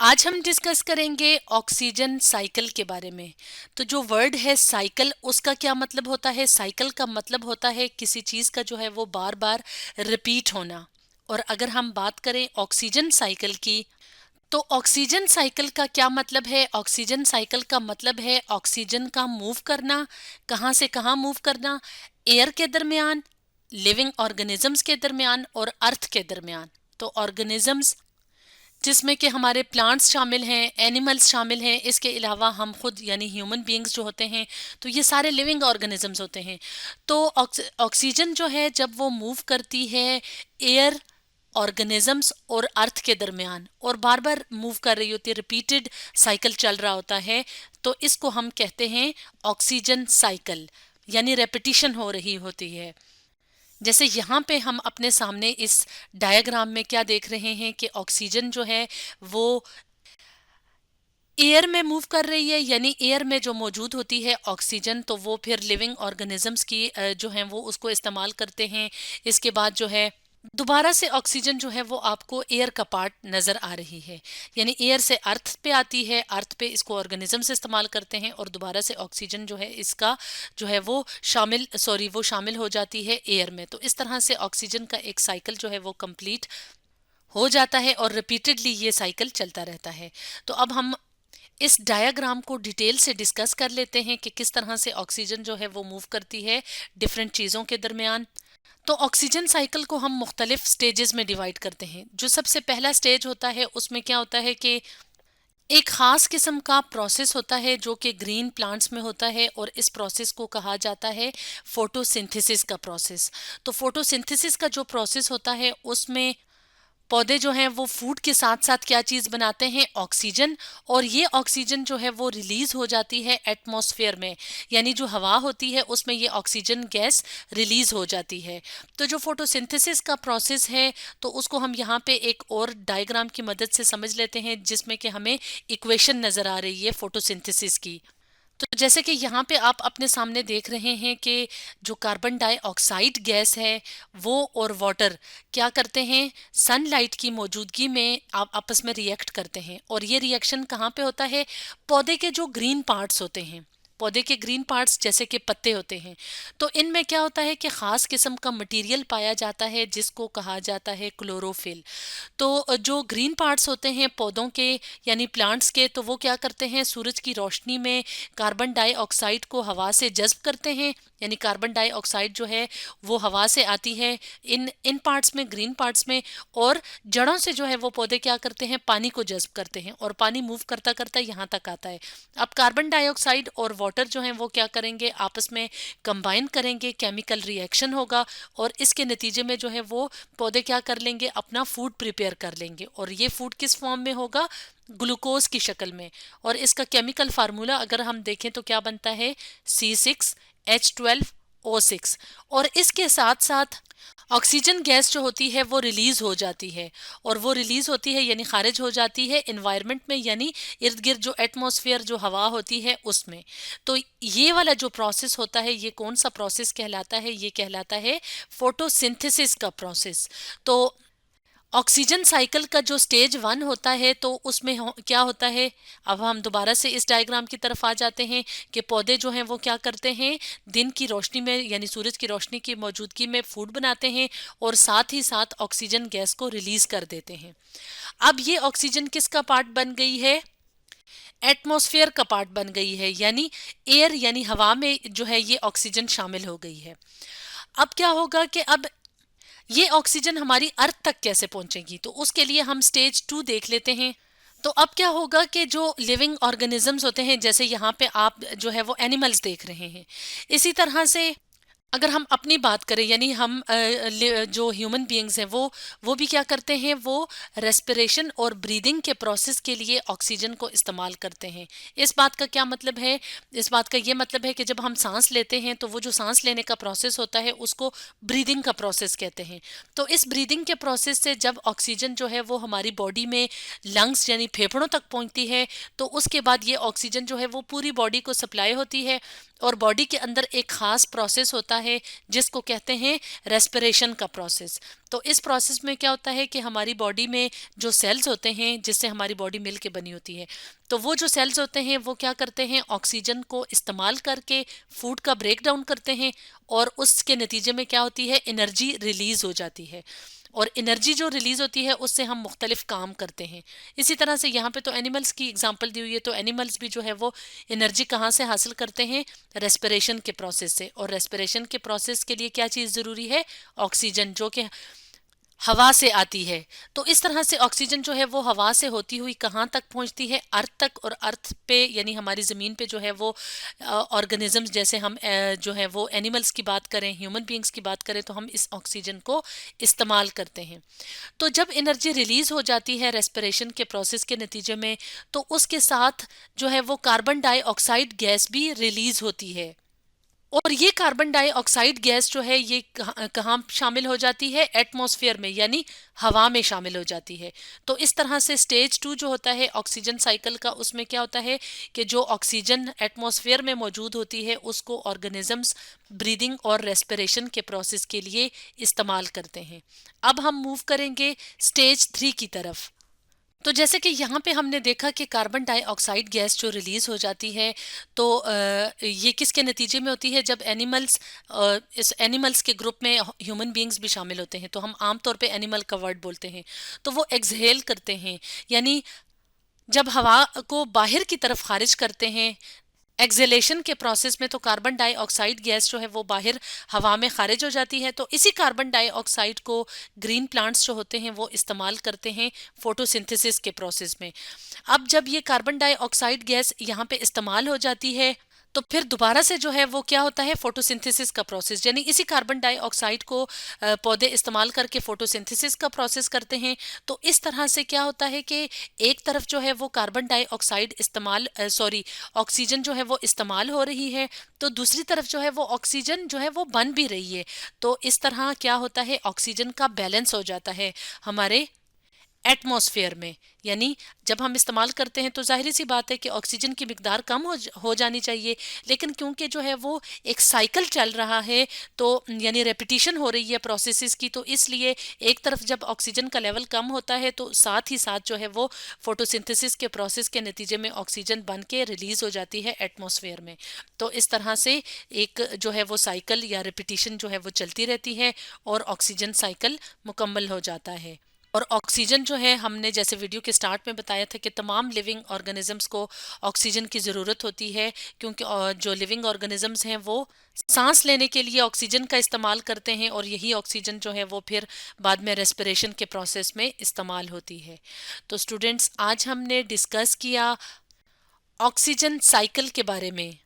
आज हम डिस्कस करेंगे ऑक्सीजन साइकिल के बारे में। तो जो वर्ड है साइकिल, उसका क्या मतलब होता है? साइकिल का मतलब होता है किसी चीज़ का जो है वो बार बार रिपीट होना। और अगर हम बात करें ऑक्सीजन साइकिल की, तो ऑक्सीजन साइकिल का क्या मतलब है? ऑक्सीजन साइकिल का मतलब है ऑक्सीजन का मूव करना। कहाँ से कहाँ मूव करना? एयर के दरमियान, लिविंग ऑर्गेनिजम्स के दरमियान और अर्थ के दरमियान। तो ऑर्गेनिजम्स जिसमें कि हमारे प्लांट्स शामिल हैं, एनिमल्स शामिल हैं, इसके अलावा हम खुद यानी ह्यूमन बीइंग्स जो होते हैं, तो ये सारे लिविंग ऑर्गेनिजम्स होते हैं। तो ऑक्सीजन जो है जब वो मूव करती है एयर, ऑर्गेनिजम्स और अर्थ के दरमियान और बार बार मूव कर रही होती है, रिपीटेड साइकिल चल रहा होता है, तो इसको हम कहते हैं ऑक्सीजन साइकिल, यानी रेपिटिशन हो रही होती है। जैसे यहाँ पे हम अपने सामने इस डायग्राम में क्या देख रहे हैं कि ऑक्सीजन जो है वो एयर में मूव कर रही है, यानी एयर में जो मौजूद होती है ऑक्सीजन, तो वो फिर लिविंग ऑर्गेनिजम्स की जो है वो उसको इस्तेमाल करते हैं। इसके बाद जो है दोबारा से ऑक्सीजन जो है वो आपको एयर का पार्ट नज़र आ रही है, यानी एयर से अर्थ पे आती है, अर्थ पे इसको ऑर्गेनिजम्स इस्तेमाल करते हैं और दोबारा से ऑक्सीजन जो है इसका जो है वो शामिल हो जाती है एयर में। तो इस तरह से ऑक्सीजन का एक साइकिल जो है वो कंप्लीट हो जाता है और रिपीटेडली ये साइकिल चलता रहता है। तो अब हम इस डायग्राम को डिटेल से डिस्कस कर लेते हैं कि किस तरह से ऑक्सीजन जो है वो मूव करती है डिफरेंट चीज़ों के दरमियान। तो ऑक्सीजन साइकिल को हम मुख्तलिफ स्टेजेस में डिवाइड करते हैं। जो सबसे पहला स्टेज होता है उसमें क्या होता है कि एक खास किस्म का प्रोसेस होता है जो कि ग्रीन प्लांट्स में होता है और इस प्रोसेस को कहा जाता है फोटोसिंथेसिस का प्रोसेस। तो फोटोसिंथेसिस का जो प्रोसेस होता है उसमें पौधे जो हैं वो फूड के साथ साथ क्या चीज़ बनाते हैं? ऑक्सीजन। और ये ऑक्सीजन जो है वो रिलीज हो जाती है एटमॉस्फेयर में, यानी जो हवा होती है उसमें ये ऑक्सीजन गैस रिलीज हो जाती है। तो जो फोटोसिंथेसिस का प्रोसेस है, तो उसको हम यहाँ पे एक और डायग्राम की मदद से समझ लेते हैं जिसमें कि हमें इक्वेशन नज़र आ रही है फोटोसिंथेसिस की। तो जैसे कि यहाँ पे आप अपने सामने देख रहे हैं कि जो कार्बन डाइऑक्साइड गैस है वो और वाटर क्या करते हैं? सनलाइट की मौजूदगी में आप आपस में रिएक्ट करते हैं। और ये रिएक्शन कहाँ पे होता है? पौधे के जो ग्रीन पार्ट्स होते हैं, पौधे के ग्रीन पार्ट्स जैसे कि पत्ते होते हैं, तो इनमें क्या होता है कि खास किस्म का मटेरियल पाया जाता है जिसको कहा जाता है क्लोरोफिल। तो जो ग्रीन पार्ट्स होते हैं पौधों के यानी प्लांट्स के, तो वो क्या करते हैं? सूरज की रोशनी में कार्बन डाइऑक्साइड को हवा से जज्ब करते हैं, यानी कार्बन डाइऑक्साइड जो है वो हवा से आती है इन इन पार्ट्स में, ग्रीन पार्ट्स में, और जड़ों से जो है वो पौधे क्या करते हैं? पानी को जज्ब करते हैं और पानी मूव करता करता यहाँ तक आता है। अब कार्बन डाइऑक्साइड और वाटर जो है वो क्या करेंगे? आपस में कंबाइन करेंगे, केमिकल रिएक्शन होगा और इसके नतीजे में जो है वो पौधे क्या कर लेंगे? अपना फूड प्रिपेयर कर लेंगे। और ये फूड किस फॉर्म में होगा? ग्लूकोज की शक्ल में। और इसका केमिकल फार्मूला अगर हम देखें तो क्या बनता है? C6H12O6। और इसके साथ साथ ऑक्सीजन गैस जो होती है वो रिलीज हो जाती है, और वो रिलीज होती है यानी खारिज हो जाती है इन्वायरमेंट में, यानी इर्द गिर्द जो एटमॉस्फेयर जो हवा होती है उसमें। तो ये वाला जो प्रोसेस होता है ये कौन सा प्रोसेस कहलाता है? ये कहलाता है फोटोसिंथेसिस का प्रोसेस। तो ऑक्सीजन साइकिल का जो स्टेज वन होता है तो उसमें क्या होता है? अब हम दोबारा से इस डायग्राम की तरफ आ जाते हैं कि पौधे जो हैं वो क्या करते हैं? दिन की रोशनी में यानी सूरज की रोशनी की मौजूदगी में फूड बनाते हैं और साथ ही साथ ऑक्सीजन गैस को रिलीज कर देते हैं। अब ये ऑक्सीजन किसका पार्ट बन गई है? एटमॉस्फेयर का पार्ट बन गई है, यानी एयर यानी हवा में जो है ये ऑक्सीजन शामिल हो गई है। अब क्या होगा कि अब ये ऑक्सीजन हमारी अर्थ तक कैसे पहुंचेगी? तो उसके लिए हम स्टेज टू देख लेते हैं। तो अब क्या होगा कि जो लिविंग ऑर्गेनिजम्स होते हैं, जैसे यहाँ पे आप जो है वो एनिमल्स देख रहे हैं, इसी तरह से अगर हम अपनी बात करें यानी हम जो ह्यूमन बीइंग्स हैं वो भी क्या करते हैं? वो रेस्पिरेशन और ब्रीदिंग के प्रोसेस के लिए ऑक्सीजन को इस्तेमाल करते हैं। इस बात का क्या मतलब है? इस बात का ये मतलब है कि जब हम सांस लेते हैं तो वो जो सांस लेने का प्रोसेस होता है उसको ब्रीदिंग का प्रोसेस कहते हैं। तो इस ब्रीदिंग के प्रोसेस से जब ऑक्सीजन जो है वो हमारी बॉडी में लंग्स यानी फेफड़ों तक पहुंचती है, तो उसके बाद ये ऑक्सीजन जो है वो पूरी बॉडी को सप्लाई होती है और बॉडी के अंदर एक खास प्रोसेस होता है जिसको कहते हैं रेस्पिरेशन का प्रोसेस। तो इस प्रोसेस में क्या होता है कि हमारी बॉडी में जो सेल्स होते हैं जिससे हमारी बॉडी मिल के बनी होती है, तो वो जो सेल्स होते हैं वो क्या करते हैं, ऑक्सीजन को इस्तेमाल करके फूड का ब्रेक डाउन करते हैं और उसके नतीजे में क्या होती है, एनर्जी रिलीज हो जाती है। और एनर्जी जो रिलीज होती है उससे हम मुख्तलिफ काम करते हैं। इसी तरह से यहाँ पे तो एनिमल्स की एग्जांपल दी हुई है, तो एनिमल्स भी जो है वो एनर्जी कहाँ से हासिल करते हैं, रेस्पिरेशन के प्रोसेस से। और रेस्पिरेशन के प्रोसेस के लिए क्या चीज़ ज़रूरी है, ऑक्सीजन, जो कि हवा से आती है। तो इस तरह से ऑक्सीजन जो है वो हवा से होती हुई कहाँ तक पहुँचती है, अर्थ तक। और अर्थ पे यानी हमारी ज़मीन पे जो है वो ऑर्गेनिजम्स, जैसे हम जो है वो एनिमल्स की बात करें, ह्यूमन बींग्स की बात करें, तो हम इस ऑक्सीजन को इस्तेमाल करते हैं। तो जब एनर्जी रिलीज हो जाती है रेस्पिरेशन के प्रोसेस के नतीजे में, तो उसके साथ जो है वो कार्बन डाइऑक्साइड गैस भी रिलीज होती है। और ये कार्बन डाइऑक्साइड गैस जो है ये कहाँ शामिल हो जाती है, एटमॉस्फेयर में, यानी हवा में शामिल हो जाती है। तो इस तरह से स्टेज 2 जो होता है ऑक्सीजन साइकिल का, उसमें क्या होता है कि जो ऑक्सीजन एटमॉस्फेयर में मौजूद होती है उसको ऑर्गेनिजम्स ब्रीदिंग और रेस्पिरेशन के प्रोसेस के लिए इस्तेमाल करते हैं। अब हम मूव करेंगे स्टेज 3 की तरफ। तो जैसे कि यहाँ पे हमने देखा कि कार्बन डाइऑक्साइड गैस जो रिलीज हो जाती है, तो ये किसके नतीजे में होती है, जब एनिमल्स, इस एनिमल्स के ग्रुप में ह्यूमन बींग्स भी शामिल होते हैं, तो हम आम तौर पे एनिमल का वर्ड बोलते हैं, तो वो एक्सहेल करते हैं, यानी जब हवा को बाहर की तरफ खारिज करते हैं एक्सेलेशन के प्रोसेस में, तो कार्बन डाइऑक्साइड गैस जो है वो बाहर हवा में खारिज हो जाती है। तो इसी कार्बन डाइऑक्साइड को ग्रीन प्लांट्स जो होते हैं वो इस्तेमाल करते हैं फोटोसिंथेसिस के प्रोसेस में। अब जब ये कार्बन डाइऑक्साइड गैस यहाँ पे इस्तेमाल हो जाती है, तो फिर दोबारा से जो है वो क्या होता है, फोटोसिंथेसिस का प्रोसेस, यानी इसी कार्बन डाइऑक्साइड को पौधे इस्तेमाल करके फोटोसिंथेसिस का प्रोसेस करते हैं। तो इस तरह से क्या होता है कि एक तरफ जो है वो कार्बन डाइऑक्साइड इस्तेमाल सॉरी ऑक्सीजन जो है वो इस्तेमाल हो रही है, तो दूसरी तरफ जो है वो ऑक्सीजन जो है वो बन भी रही है। तो इस तरह क्या होता है, ऑक्सीजन का बैलेंस हो जाता है हमारे एटमॉस्फेयर में। यानी जब हम इस्तेमाल करते हैं तो जाहिर सी बात है कि ऑक्सीजन की मिकदार कम हो जानी चाहिए, लेकिन क्योंकि जो है वो एक साइकिल चल रहा है, तो यानी रेपिटिशन हो रही है प्रोसेसेस की, तो इसलिए एक तरफ जब ऑक्सीजन का लेवल कम होता है तो साथ ही साथ जो है वो फोटोसिंथेसिस के प्रोसेस के नतीजे में ऑक्सीजन बन के रिलीज हो जाती है एटमॉस्फेयर में। तो इस तरह से एक जो है वो साइकिल या रेपिटिशन जो है वो चलती रहती है और ऑक्सीजन साइकिल मुकम्मल हो जाता है। और ऑक्सीजन जो है, हमने जैसे वीडियो के स्टार्ट में बताया था कि तमाम लिविंग ऑर्गेनिजम्स को ऑक्सीजन की ज़रूरत होती है, क्योंकि जो लिविंग ऑर्गेनिजम्स हैं वो सांस लेने के लिए ऑक्सीजन का इस्तेमाल करते हैं, और यही ऑक्सीजन जो है वो फिर बाद में रेस्पिरेशन के प्रोसेस में इस्तेमाल होती है। तो स्टूडेंट्स, आज हमने डिस्कस किया ऑक्सीजन साइकिल के बारे में।